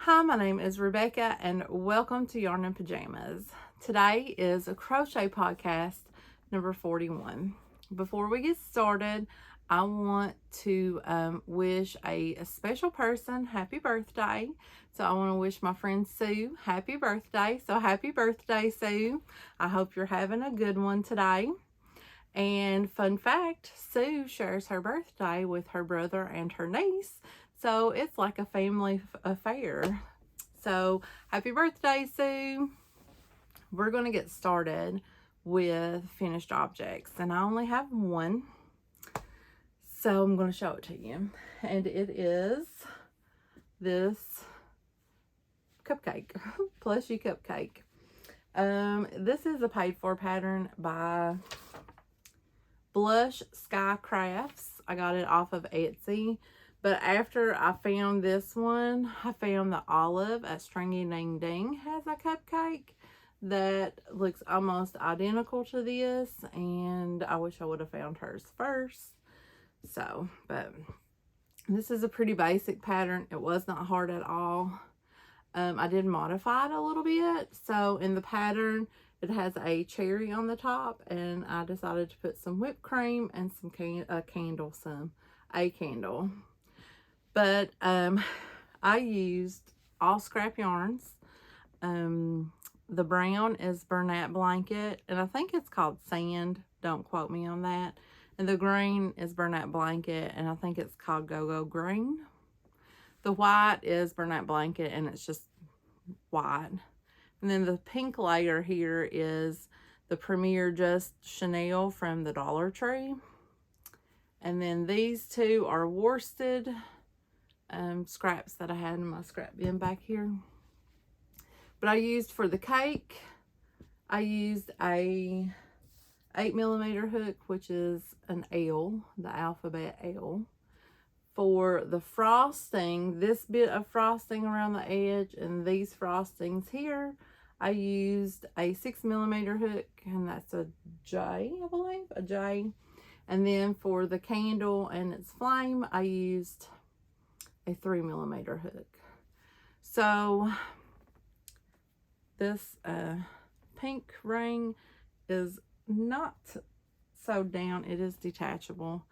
Hi, my name is Rebecca and welcome to Yarn and Pajamas. Today is a crochet podcast number 41. Before we get started, I want to wish a special person happy birthday. So I want to wish my friend Sue happy birthday. So happy birthday, Sue. I hope you're having a good one today. And fun fact, Sue shares her birthday with her brother and her niece. So it's like a family affair. So happy birthday, Sue. We're going to get started with finished objects. And I only have one. So I'm going to show it to you. And it is this cupcake, plushie cupcake. This is a paid for pattern by Blush Sky Crafts. I got it off of Etsy. But after I found this one, I found the Olive at Stringy Ding Ding has a cupcake that looks almost identical to this. And I wish I would have found hers first. So, but this is a pretty basic pattern. It was not hard at all. I did modify it a little bit. So in the pattern, it has a cherry on the top, and I decided to put some whipped cream and some a candle. But I used all scrap yarns. The brown is Bernat Blanket, and I think it's called Sand. Don't quote me on that. And the green is Bernat Blanket, and I think it's called Go-Go Green. The white is Bernat Blanket, and it's just white. And then the pink layer here is the Premier Just Chanel from the Dollar Tree. And then these two are worsted scraps that I had in my scrap bin back here. But I used for the cake, I used a 8mm hook, which is an L, the alphabet L. For the frosting, this bit of frosting around the edge and these frostings here, I used a 6mm hook, and that's a J, I believe, a J. And then for the candle and its flame, I used a 3mm hook. So this pink ring is not sewed down, it is detachable.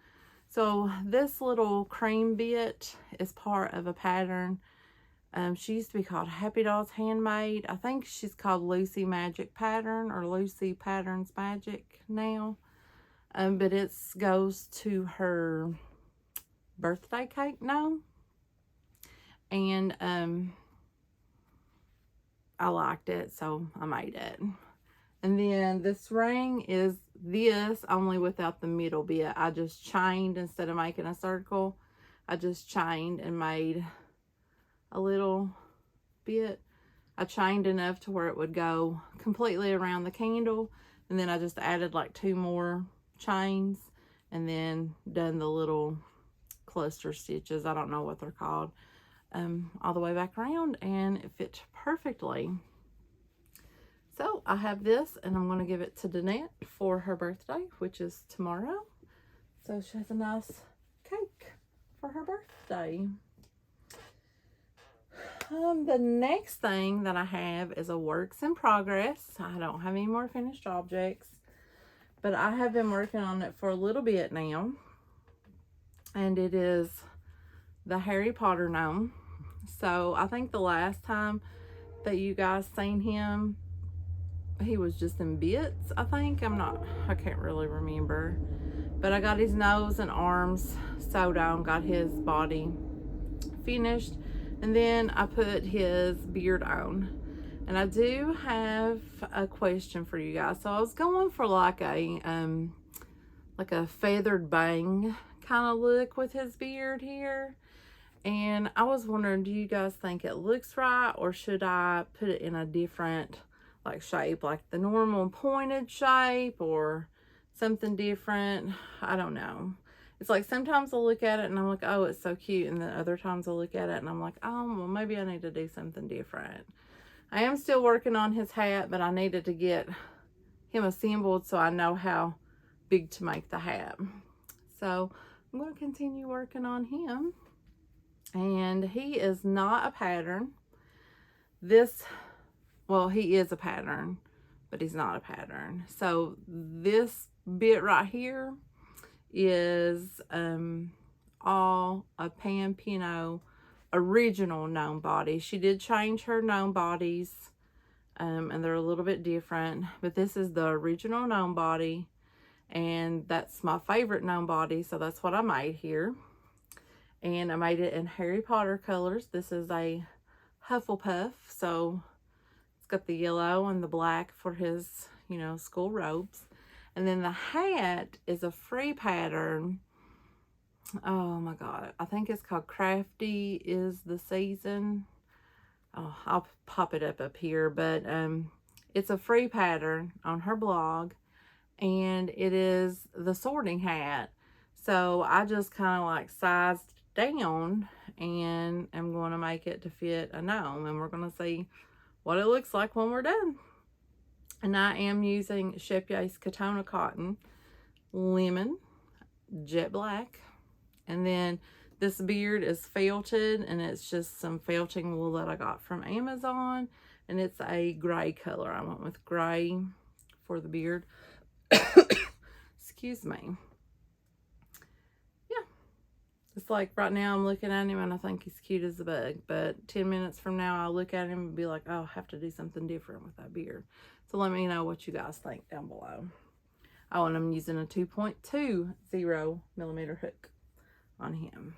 So this little cream bit is part of a pattern. She used to be called Happy Dolls Handmade. I think she's called Lucy Magic Pattern or Lucy Patterns Magic now. But it goes to her birthday cake now. And I liked it, so I made it. And then this ring is this, only without the middle bit. I just chained, instead of making a circle, I just chained and made a little bit. I chained enough to where it would go completely around the candle. And then I just added like 2 more chains and then done the little cluster stitches. I don't know what they're called. All the way back around, and it fit perfectly. So I have this, and I'm going to give it to Danette for her birthday, which is tomorrow. So she has a nice cake for her birthday. The next thing that I have is a works in progress. I don't have any more finished objects, but I have been working on it for a little bit now. And it is the Harry Potter gnome. So I think the last time that you guys seen him, he was just in bits, I think. I can't really remember. But I got his nose and arms sewed on, got his body finished, and then I put his beard on. And I do have a question for you guys. So I was going for like a feathered bang kind of look with his beard here. And I was wondering, do you guys think it looks right, or should I put it in a different like shape, like the normal pointed shape, or something different? I don't know. It's like sometimes I'll look at it and I'm like, oh, it's so cute. And then other times I'll look at it and I'm like, oh, well, maybe I need to do something different. I am still working on his hat, but I needed to get him assembled so I know how big to make the hat. So I'm going to continue working on him. And he is not a pattern. this, well, he is a pattern, but he's not a pattern. So this bit right here is all a Pan Pinot original gnome body. She did change her gnome bodies, and they're a little bit different, but this is the original gnome body, and that's my favorite gnome body, so that's what I made here. And I made it in Harry Potter colors. This is a Hufflepuff, so it's got the yellow and the black for his, you know, school robes. And then the hat is a free pattern. Oh my God, I think it's called Crafty is the Season. Oh, I'll pop it up here, but it's a free pattern on her blog, and it is the sorting hat. So I just kind of like sized down, and I'm going to make it to fit a gnome, and we're going to see what it looks like when we're done. And I am using Shepya's Katona cotton, lemon, jet black, and then this beard is felted, and it's just some felting wool that I got from Amazon, and it's a gray color. I went with gray for the beard. Excuse me. Yeah, it's like right now I'm looking at him and I think he's cute as a bug, but 10 minutes from now I'll look at him and be like, oh, I have to do something different with that beard. So let me know what you guys think down below. Oh, and I'm using a 2.20 millimeter hook on him.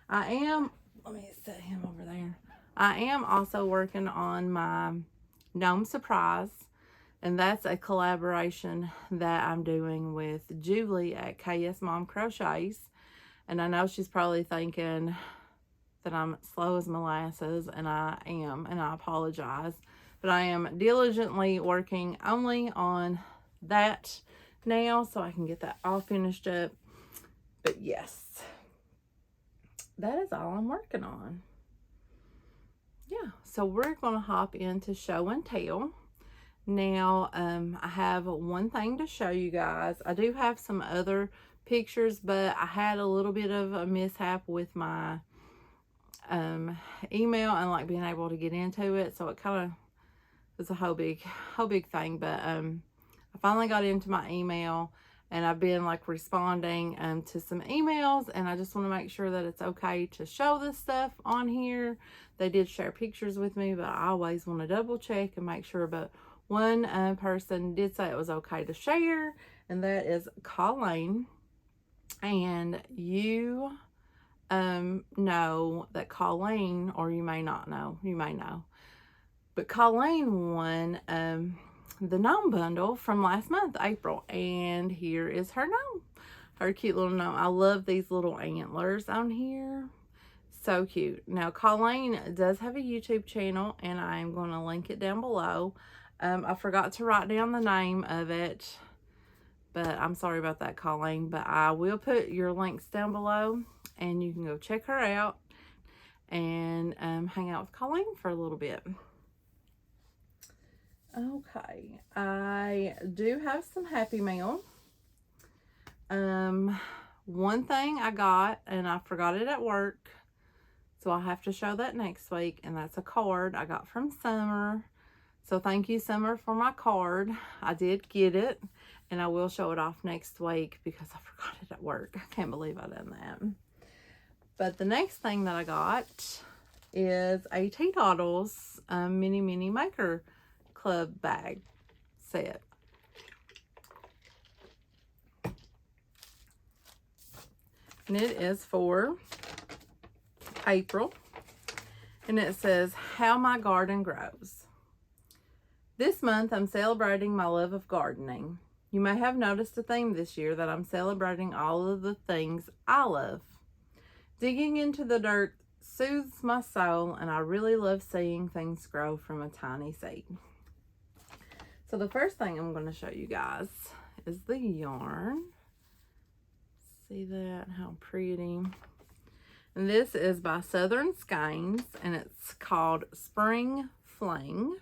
I am, let me set him over there. I am also working on my Gnome Surprise, and that's a collaboration that I'm doing with Julie at KS Mom Crochets. And I know she's probably thinking that I'm slow as molasses, and I am, and I apologize. But I am diligently working only on that now so I can get that all finished up. But yes, that is all I'm working on. Yeah, so we're going to hop into show and tell. Now, I have one thing to show you guys. I do have some other pictures, but I had a little bit of a mishap with my email and like being able to get into it, so it kind of was a whole big thing. But I finally got into my email, and I've been like responding to some emails, and I just want to make sure that it's okay to show this stuff on here. They did share pictures with me, but I always want to double check and make sure. But one person did say it was okay to share, and that is Colleen. And you know that Colleen, or you may not know, you may know, but Colleen won the gnome bundle from last month, April, and here is her gnome, her cute little gnome. I love these little antlers on here, so cute. Now Colleen does have a YouTube channel, and I'm going to link it down below. I forgot to write down the name of it, but I'm sorry about that, Colleen, but I will put your links down below, and you can go check her out and hang out with Colleen for a little bit. Okay, I do have some Happy Mail. One thing I got, and I forgot it at work, so I'll have to show that next week, and that's a card I got from Summer. So thank you, Summer, for my card. I did get it, and I will show it off next week because I forgot it at work. I can't believe I done that. But the next thing that I got is a Teetoddles Mini Maker Club bag set. And it is for April. And it says, How My Garden Grows. This month, I'm celebrating my love of gardening. You may have noticed a theme this year that I'm celebrating all of the things I love. Digging into the dirt soothes my soul, and I really love seeing things grow from a tiny seed. So the first thing I'm going to show you guys is the yarn. See that? How pretty. And this is by Southern Skeins, and it's called Spring Fling.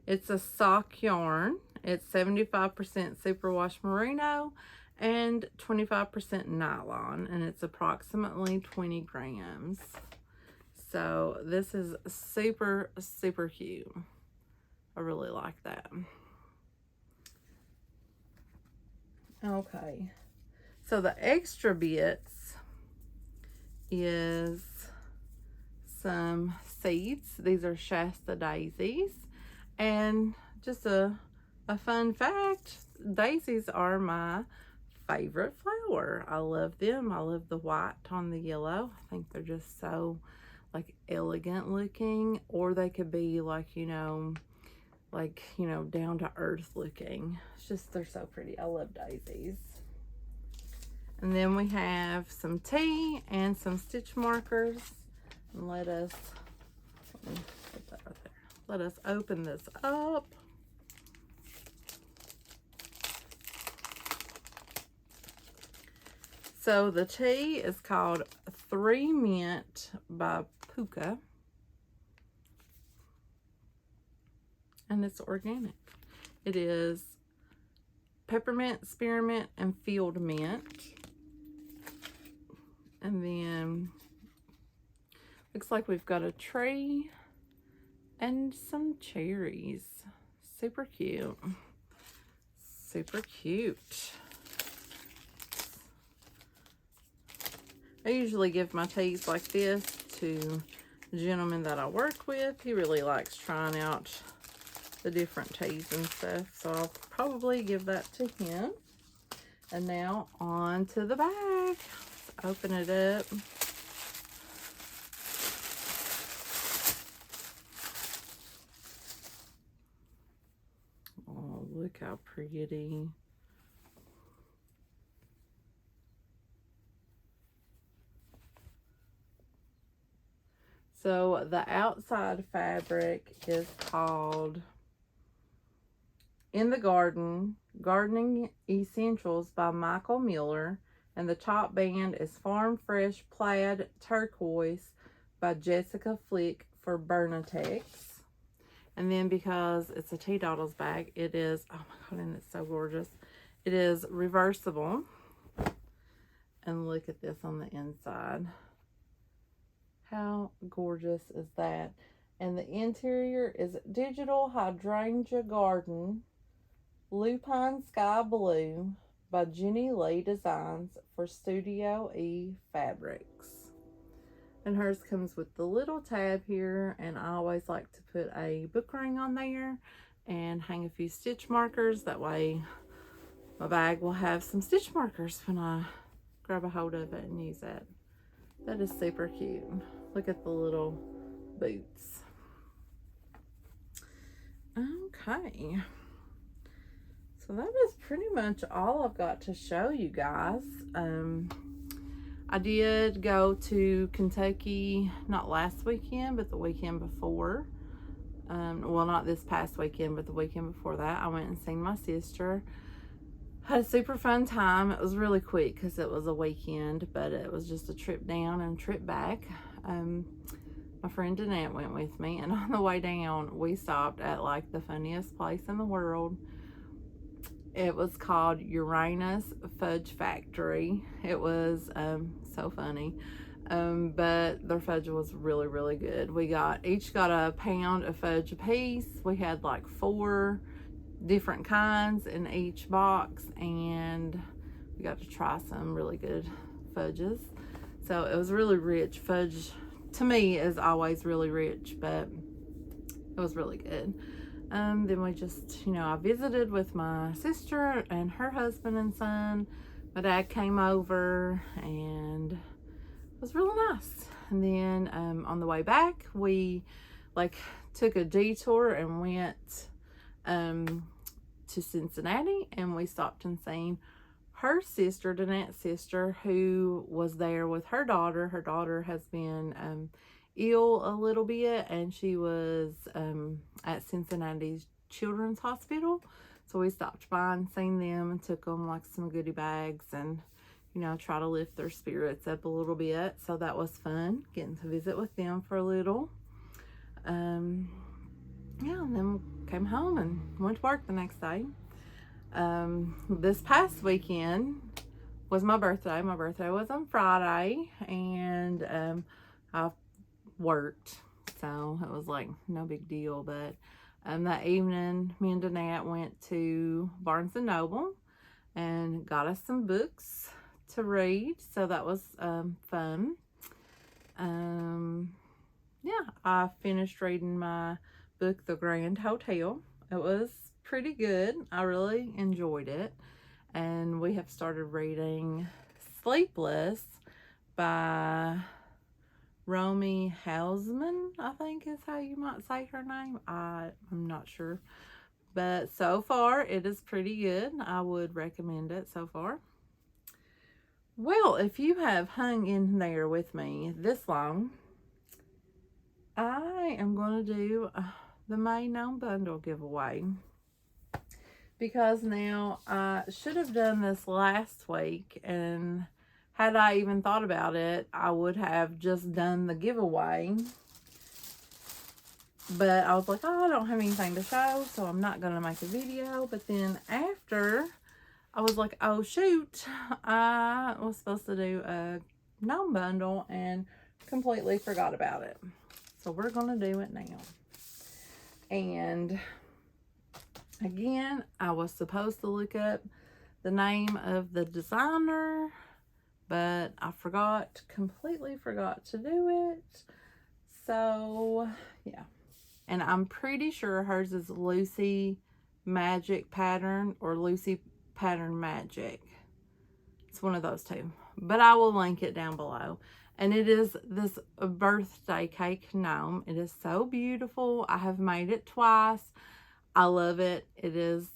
It's a sock yarn. It's 75% superwash merino and 25% nylon, and it's approximately 20 grams. So this is super, super cute. I really like that. Okay, so the extra bits is some seeds. These are Shasta daisies. And just a fun fact, daisies are my favorite flower. I love them. I love the white on the yellow. I think they're just so like elegant looking, or they could be like, you know, down to earth looking. It's just, they're so pretty. I love daisies. And then we have some tea and some stitch markers. And let me put that right there. Let us open this up. So the tea is called 3 Mint by Puka. And it's organic. It is peppermint, spearmint, and field mint. And then looks like we've got a tree and some cherries. Super cute. Super cute. I usually give my teas like this to the gentleman that I work with. He really likes trying out the different teas and stuff, so I'll probably give that to him. And now on to the bag. Let's open it up. Oh, look how pretty. So the outside fabric is called In the Garden, Gardening Essentials by Michael Miller. And the top band is Farm Fresh Plaid Turquoise by Jessica Flick for Bernatex's. And then because it's a Tea Doddles bag, it is, oh my God, and it's so gorgeous. It is reversible. And look at this on the inside. How gorgeous is that? And the interior is Digital Hydrangea Garden, Lupine Sky Blue by Jenny Lee Designs for Studio E Fabrics. And hers comes with the little tab here, and I always like to put a book ring on there and hang a few stitch markers. That way my bag will have some stitch markers when I grab a hold of it and use it. That is super cute. Look at the little boots. Okay. So that is pretty much all I've got to show you guys. I did go to Kentucky, not last weekend, but the weekend before. Well, not this past weekend, but the weekend before that. I went and seen my sister. Had a super fun time. It was really quick because it was a weekend, but it was just a trip down and trip back. My friend Danette went with me, and on the way down, we stopped at like the funniest place in the world. It was called Uranus Fudge Factory. It was so funny, but their fudge was really, really good. We each got a pound of fudge a piece. We had like 4 different kinds in each box, and we got to try some really good fudges. So it was really rich. Fudge to me is always really rich, but it was really good. Then we just, I visited with my sister and her husband and son. My dad came over, and it was really nice. And then on the way back, we took a detour and went to Cincinnati, and we stopped and seen her sister, Danette's sister, who was there with her daughter. Her daughter has been ill a little bit, and she was at Cincinnati's Children's Hospital. So we stopped by and seen them and took them like some goodie bags and, try to lift their spirits up a little bit. So that was fun, getting to visit with them for a little. Yeah, and then came home and went to work the next day. This past weekend was my birthday. My birthday was on Friday, and I worked, so it was like no big deal. But that evening, me and Danette went to Barnes & Noble and got us some books to read, so that was fun. Yeah, I finished reading my book, The Grand Hotel. It was pretty good. I really enjoyed it. And we have started reading Sleepless by Romy Hausman, I think is how you might say her name. I'm not sure. But so far, it is pretty good. I would recommend it so far. Well, if you have hung in there with me this long, I am going to do the May Gnome Bundle giveaway. Because now, I should have done this last week, and had I even thought about it, I would have just done the giveaway. But I was like, oh, I don't have anything to show, so I'm not going to make a video. But then after, I was like, oh, shoot. I was supposed to do a gnome bundle and completely forgot about it. So we're going to do it now. And again, I was supposed to look up the name of the designer, but I completely forgot to do it. So, yeah. And I'm pretty sure hers is Lucy Magic Pattern or Lucy Pattern Magic. It's one of those two. But I will link it down below. And it is this birthday cake gnome. It is so beautiful. I have made it twice. I love it. It is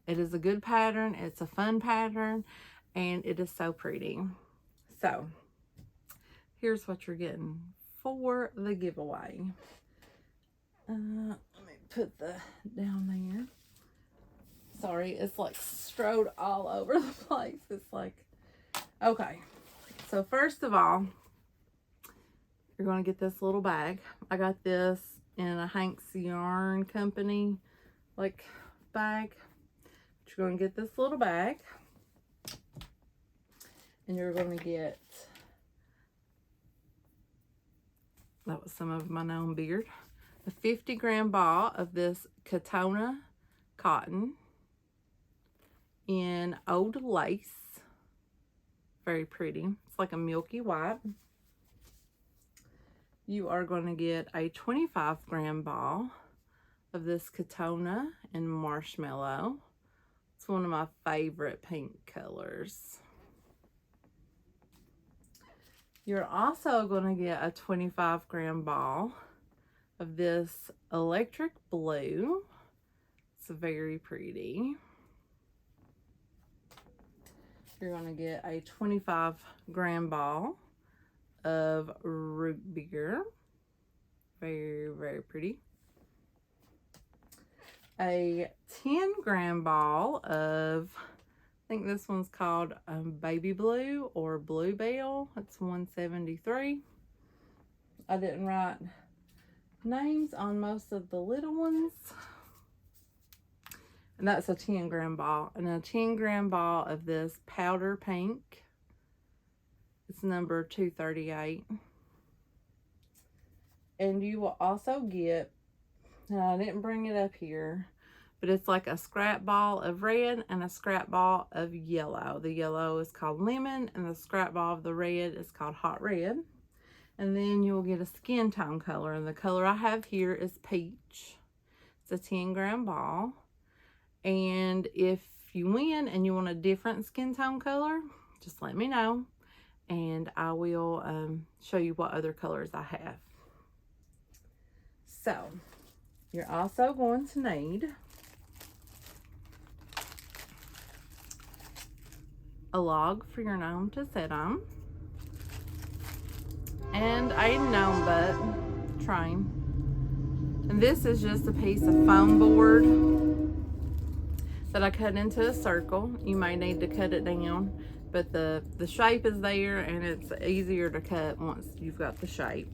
a good pattern. It's a fun pattern. And it is so pretty. So, here's what you're getting for the giveaway. Let me put the down there. Sorry, it's like strode all over the place. It's like, okay. So first of all, you're going to get this little bag. I got this in a Hank's Yarn Company like bag. But you're going to get this little bag. And you're going to get, that was some of my gnome beard, a 50-gram ball of this Katona cotton in old lace. Very pretty. It's like a milky white. You are going to get a 25-gram ball of this Katona in marshmallow. It's one of my favorite pink colors. You're also going to get a 25-gram ball of this electric blue. It's very pretty. You're going to get a 25-gram ball of root beer. Very, very pretty. A 10-gram ball of, I think this one's called Baby Blue or Bluebell. It's $1.73. I didn't write names on most of the little ones. And that's a 10-gram ball. And a 10-gram ball of this powder pink. It's number 238. And you will also get, I didn't bring it up here, but it's like a scrap ball of red and a scrap ball of yellow. The yellow is called lemon and the scrap ball of the red is called hot red. And then you will get a skin tone color. And the color I have here is peach. It's a 10-gram ball. And if you win and you want a different skin tone color, just let me know. And I will show you what other colors I have. So, you're also going to need a log for your gnome to sit on. And a gnome butt train. And this is just a piece of foam board that I cut into a circle. You may need to cut it down, but the shape is there and it's easier to cut once you've got the shape.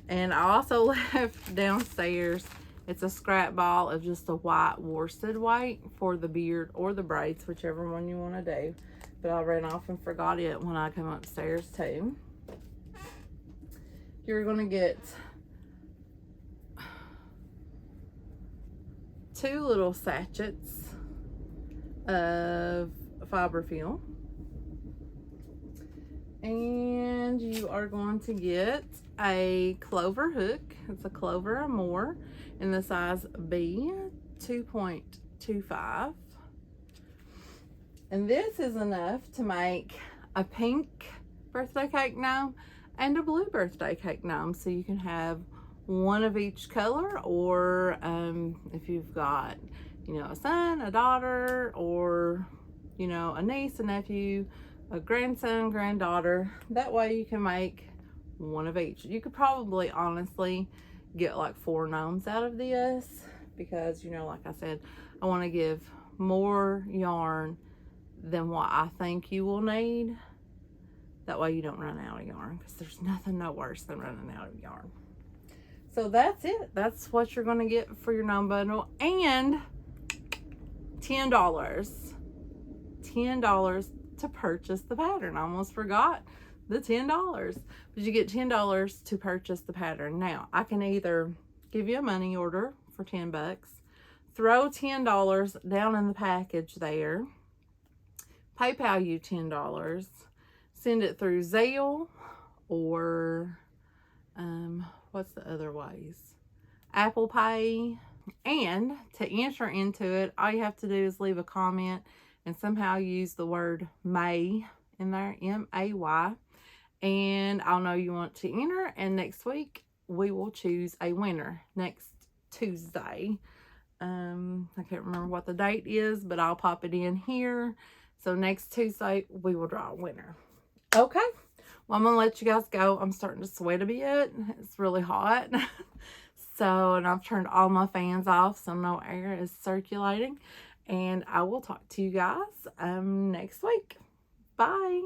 And I also left downstairs, it's a scrap ball of just a white worsted weight for the beard or the braids, whichever one you want to do. But I ran off and forgot it when I come upstairs too. you're going to get 2 little sachets of fiberfill. And you are going to get a clover hook. It's a clover or more in the size B, 2.25. And this is enough to make a pink birthday cake gnome and a blue birthday cake gnome. So you can have one of each color, or if you've got, you know, a son, a daughter, or, you know, a niece, a nephew, a grandson, granddaughter, that way you can make one of each. You could probably honestly get like 4 gnomes out of this, because, you know, like I said, I want to give more yarn than what I think you will need. That way you don't run out of yarn, because there's nothing no worse than running out of yarn. So that's it. That's what you're going to get for your gnome bundle. And $10. $10 to purchase the pattern. I almost forgot the $10. But you get $10 to purchase the pattern. Now, I can either give you a money order for 10 bucks, throw $10 down in the package there, PayPal you $10, send it through Zelle, or what's the other ways? Apple Pay. And to enter into it, all you have to do is leave a comment and somehow use the word May in there, M-A-Y, and I'll know you want to enter, and next week we will choose a winner next Tuesday. I can't remember what the date is, but I'll pop it in here. So next Tuesday we will draw a winner. Okay, well, I'm gonna let you guys go. I'm starting to sweat a bit. It's really hot. So, and I've turned all my fans off, so no air is circulating. And I will talk to you guys next week. Bye.